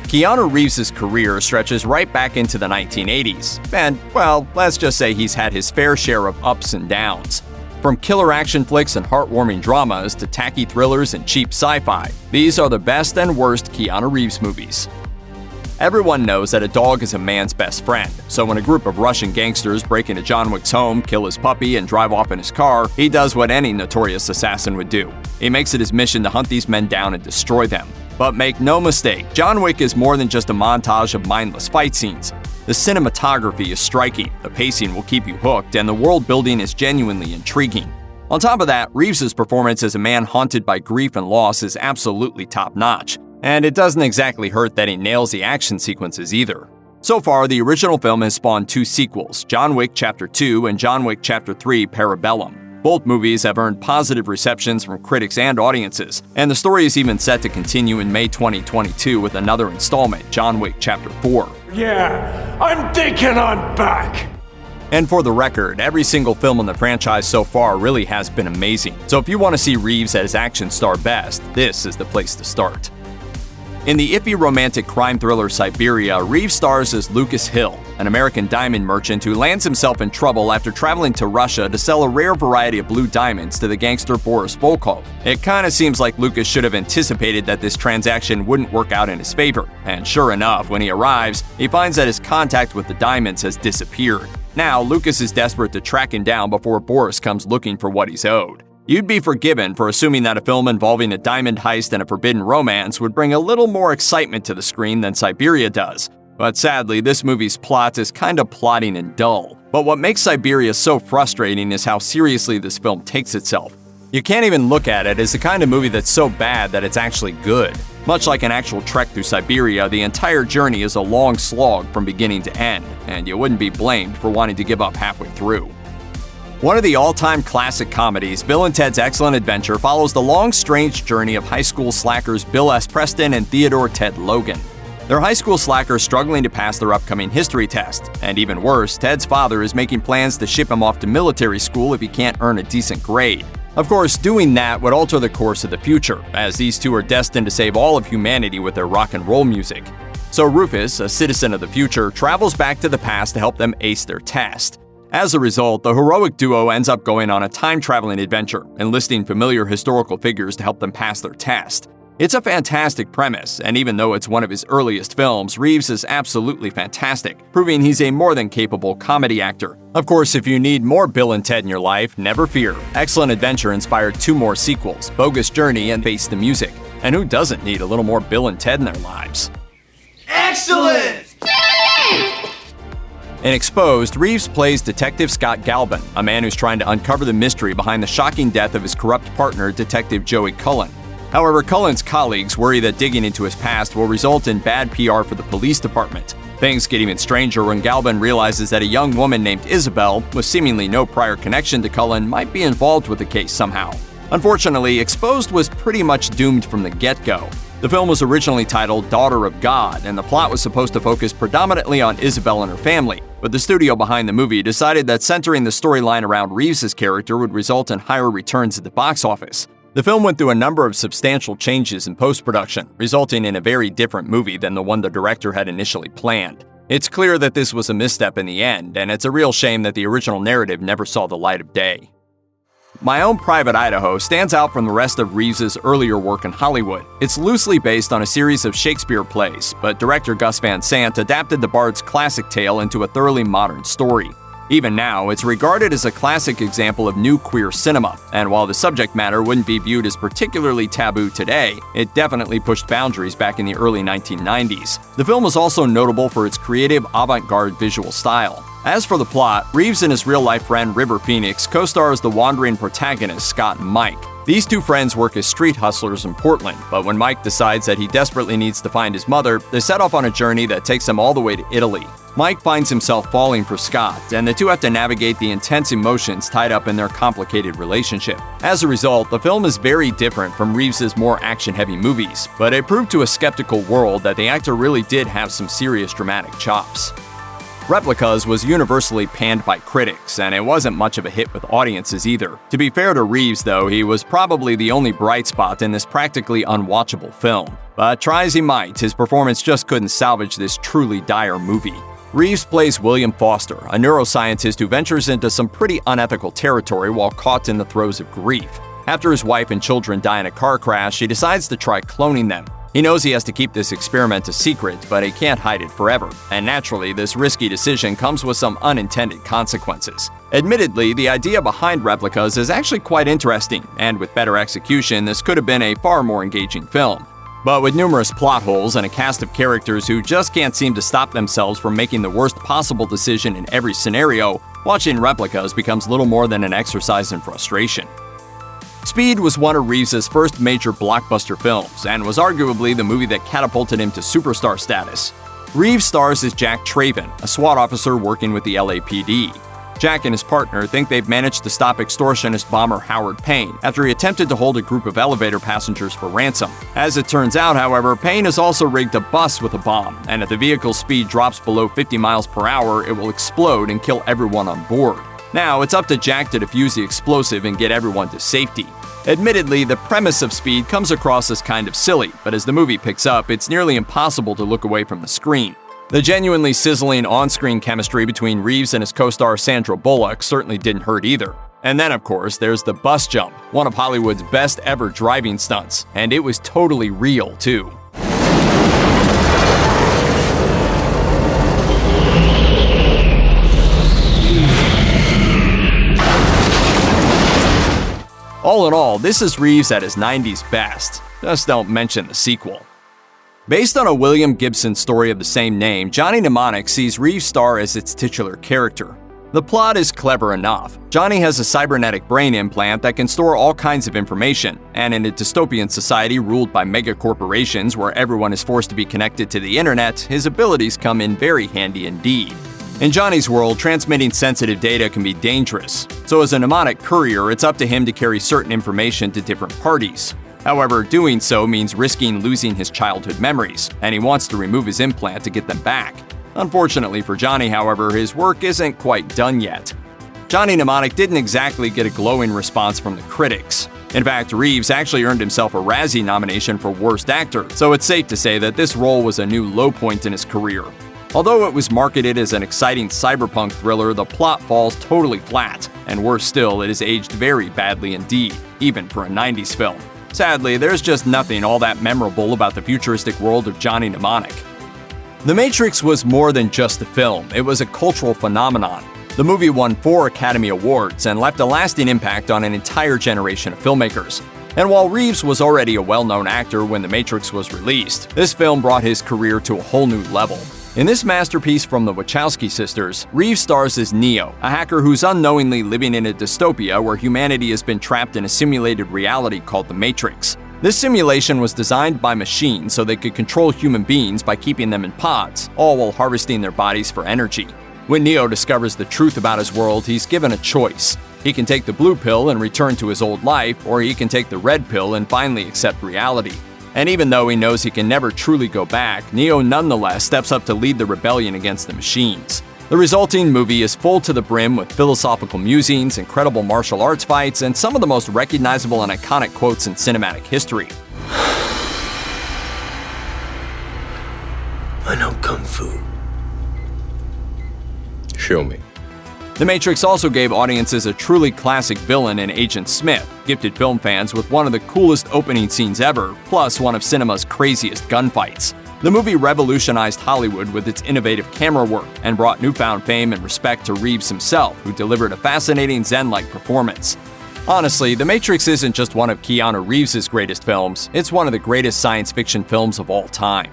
Keanu Reeves' career stretches right back into the 1980s, and, well, let's just say he's had his fair share of ups and downs. From killer action flicks and heartwarming dramas to tacky thrillers and cheap sci-fi, these are the best and worst Keanu Reeves movies. Everyone knows that a dog is a man's best friend, so when a group of Russian gangsters break into John Wick's home, kill his puppy, and drive off in his car, he does what any notorious assassin would do. He makes it his mission to hunt these men down and destroy them. But make no mistake, John Wick is more than just a montage of mindless fight scenes. The cinematography is striking, the pacing will keep you hooked, and the world building is genuinely intriguing. On top of that, Reeves' performance as a man haunted by grief and loss is absolutely top-notch. And it doesn't exactly hurt that he nails the action sequences either. So far, the original film has spawned 2 sequels, John Wick Chapter 2 and John Wick Chapter 3 Parabellum. Both movies have earned positive receptions from critics and audiences, and the story is even set to continue in May 2022 with another installment, John Wick Chapter 4. Yeah, I'm thinking I'm back! And for the record, every single film in the franchise so far really has been amazing, so if you want to see Reeves at his action star best, this is the place to start. In the iffy romantic crime thriller Siberia, Reeves stars as Lucas Hill, an American diamond merchant who lands himself in trouble after traveling to Russia to sell a rare variety of blue diamonds to the gangster Boris Volkov. It kinda seems like Lucas should have anticipated that this transaction wouldn't work out in his favor, and sure enough, when he arrives, he finds that his contact with the diamonds has disappeared. Now, Lucas is desperate to track him down before Boris comes looking for what he's owed. You'd be forgiven for assuming that a film involving a diamond heist and a forbidden romance would bring a little more excitement to the screen than Siberia does. But sadly, this movie's plot is kinda plotting and dull. But what makes Siberia so frustrating is how seriously this film takes itself. You can't even look at it as the kind of movie that's so bad that it's actually good. Much like an actual trek through Siberia, the entire journey is a long slog from beginning to end, and you wouldn't be blamed for wanting to give up halfway through. One of the all-time classic comedies, Bill and Ted's Excellent Adventure follows the long, strange journey of high school slackers Bill S. Preston and Theodore Ted Logan. They're high school slackers struggling to pass their upcoming history test, and even worse, Ted's father is making plans to ship him off to military school if he can't earn a decent grade. Of course, doing that would alter the course of the future, as these two are destined to save all of humanity with their rock and roll music. So Rufus, a citizen of the future, travels back to the past to help them ace their test. As a result, the heroic duo ends up going on a time-traveling adventure, enlisting familiar historical figures to help them pass their test. It's a fantastic premise, and even though it's one of his earliest films, Reeves is absolutely fantastic, proving he's a more than capable comedy actor. Of course, if you need more Bill and Ted in your life, never fear. Excellent Adventure inspired 2 more sequels, Bogus Journey and Face the Music. And who doesn't need a little more Bill and Ted in their lives? Excellent! In Exposed, Reeves plays Detective Scott Galvin, a man who's trying to uncover the mystery behind the shocking death of his corrupt partner, Detective Joey Cullen. However, Cullen's colleagues worry that digging into his past will result in bad PR for the police department. Things get even stranger when Galvin realizes that a young woman named Isabel, with seemingly no prior connection to Cullen, might be involved with the case somehow. Unfortunately, Exposed was pretty much doomed from the get-go. The film was originally titled Daughter of God, and the plot was supposed to focus predominantly on Isabel and her family, but the studio behind the movie decided that centering the storyline around Reeves' character would result in higher returns at the box office. The film went through a number of substantial changes in post-production, resulting in a very different movie than the one the director had initially planned. It's clear that this was a misstep in the end, and it's a real shame that the original narrative never saw the light of day. My Own Private Idaho stands out from the rest of Reeves' earlier work in Hollywood. It's loosely based on a series of Shakespeare plays, but director Gus Van Sant adapted the Bard's classic tale into a thoroughly modern story. Even now, it's regarded as a classic example of new queer cinema, and while the subject matter wouldn't be viewed as particularly taboo today, it definitely pushed boundaries back in the early 1990s. The film is also notable for its creative, avant-garde visual style. As for the plot, Reeves and his real-life friend River Phoenix co-star as the wandering protagonist Scott and Mike. These two friends work as street hustlers in Portland, but when Mike decides that he desperately needs to find his mother, they set off on a journey that takes them all the way to Italy. Mike finds himself falling for Scott, and the two have to navigate the intense emotions tied up in their complicated relationship. As a result, the film is very different from Reeves' more action-heavy movies, but it proved to a skeptical world that the actor really did have some serious dramatic chops. Replicas was universally panned by critics, and it wasn't much of a hit with audiences either. To be fair to Reeves, though, he was probably the only bright spot in this practically unwatchable film. But try as he might, his performance just couldn't salvage this truly dire movie. Reeves plays William Foster, a neuroscientist who ventures into some pretty unethical territory while caught in the throes of grief. After his wife and children die in a car crash, he decides to try cloning them. He knows he has to keep this experiment a secret, but he can't hide it forever. And naturally, this risky decision comes with some unintended consequences. Admittedly, the idea behind Replicas is actually quite interesting, and with better execution, this could have been a far more engaging film. But with numerous plot holes and a cast of characters who just can't seem to stop themselves from making the worst possible decision in every scenario, watching Replicas becomes little more than an exercise in frustration. Speed was one of Reeves' first major blockbuster films, and was arguably the movie that catapulted him to superstar status. Reeves stars as Jack Traven, a SWAT officer working with the LAPD. Jack and his partner think they've managed to stop extortionist bomber Howard Payne after he attempted to hold a group of elevator passengers for ransom. As it turns out, however, Payne has also rigged a bus with a bomb, and if the vehicle's speed drops below 50 miles per hour, it will explode and kill everyone on board. Now, it's up to Jack to defuse the explosive and get everyone to safety. Admittedly, the premise of Speed comes across as kind of silly, but as the movie picks up, it's nearly impossible to look away from the screen. The genuinely sizzling on-screen chemistry between Reeves and his co-star Sandra Bullock certainly didn't hurt either. And then, of course, there's the bus jump, one of Hollywood's best ever driving stunts, and it was totally real, too. All in all, this is Reeves at his 90s best. Just don't mention the sequel. Based on a William Gibson story of the same name, Johnny Mnemonic sees Reeves star as its titular character. The plot is clever enough. Johnny has a cybernetic brain implant that can store all kinds of information, and in a dystopian society ruled by megacorporations where everyone is forced to be connected to the internet, his abilities come in very handy indeed. In Johnny's world, transmitting sensitive data can be dangerous, so as a mnemonic courier, it's up to him to carry certain information to different parties. However, doing so means risking losing his childhood memories, and he wants to remove his implant to get them back. Unfortunately for Johnny, however, his work isn't quite done yet. Johnny Mnemonic didn't exactly get a glowing response from the critics. In fact, Reeves actually earned himself a Razzie nomination for Worst Actor, so it's safe to say that this role was a new low point in his career. Although it was marketed as an exciting cyberpunk thriller, the plot falls totally flat, and worse still, it has aged very badly indeed, even for a 90s film. Sadly, there's just nothing all that memorable about the futuristic world of Johnny Mnemonic. The Matrix was more than just a film, it was a cultural phenomenon. The movie won 4 Academy Awards and left a lasting impact on an entire generation of filmmakers. And while Reeves was already a well-known actor when The Matrix was released, this film brought his career to a whole new level. In this masterpiece from the Wachowski sisters, Reeves stars as Neo, a hacker who's unknowingly living in a dystopia where humanity has been trapped in a simulated reality called the Matrix. This simulation was designed by machines so they could control human beings by keeping them in pods, all while harvesting their bodies for energy. When Neo discovers the truth about his world, he's given a choice. He can take the blue pill and return to his old life, or he can take the red pill and finally accept reality. And even though he knows he can never truly go back, Neo nonetheless steps up to lead the rebellion against the machines. The resulting movie is full to the brim with philosophical musings, incredible martial arts fights, and some of the most recognizable and iconic quotes in cinematic history. I know Kung Fu. Show me. The Matrix also gave audiences a truly classic villain in Agent Smith, gifted film fans with one of the coolest opening scenes ever, plus one of cinema's craziest gunfights. The movie revolutionized Hollywood with its innovative camera work and brought newfound fame and respect to Reeves himself, who delivered a fascinating Zen-like performance. Honestly, The Matrix isn't just one of Keanu Reeves' greatest films, it's one of the greatest science fiction films of all time.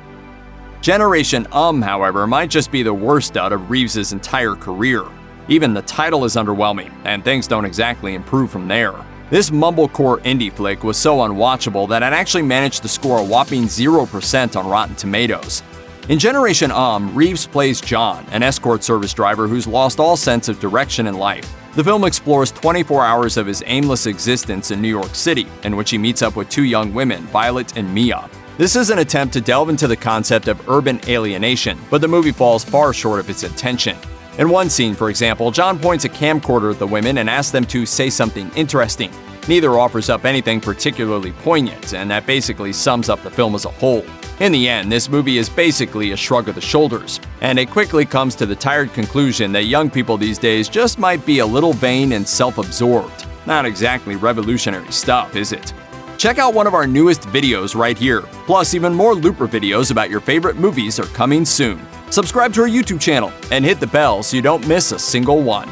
Generation however, might just be the worst dud of Reeves' entire career. Even the title is underwhelming, and things don't exactly improve from there. This mumblecore indie flick was so unwatchable that it actually managed to score a whopping 0% on Rotten Tomatoes. In Generation Reeves plays John, an escort service driver who's lost all sense of direction in life. The film explores 24 hours of his aimless existence in New York City, in which he meets up with 2 young women, Violet and Mia. This is an attempt to delve into the concept of urban alienation, but the movie falls far short of its intention. In one scene, for example, John points a camcorder at the women and asks them to say something interesting. Neither offers up anything particularly poignant, and that basically sums up the film as a whole. In the end, this movie is basically a shrug of the shoulders, and it quickly comes to the tired conclusion that young people these days just might be a little vain and self-absorbed. Not exactly revolutionary stuff, is it? Check out one of our newest videos right here. Plus, even more Looper videos about your favorite movies are coming soon. Subscribe to our YouTube channel and hit the bell so you don't miss a single one.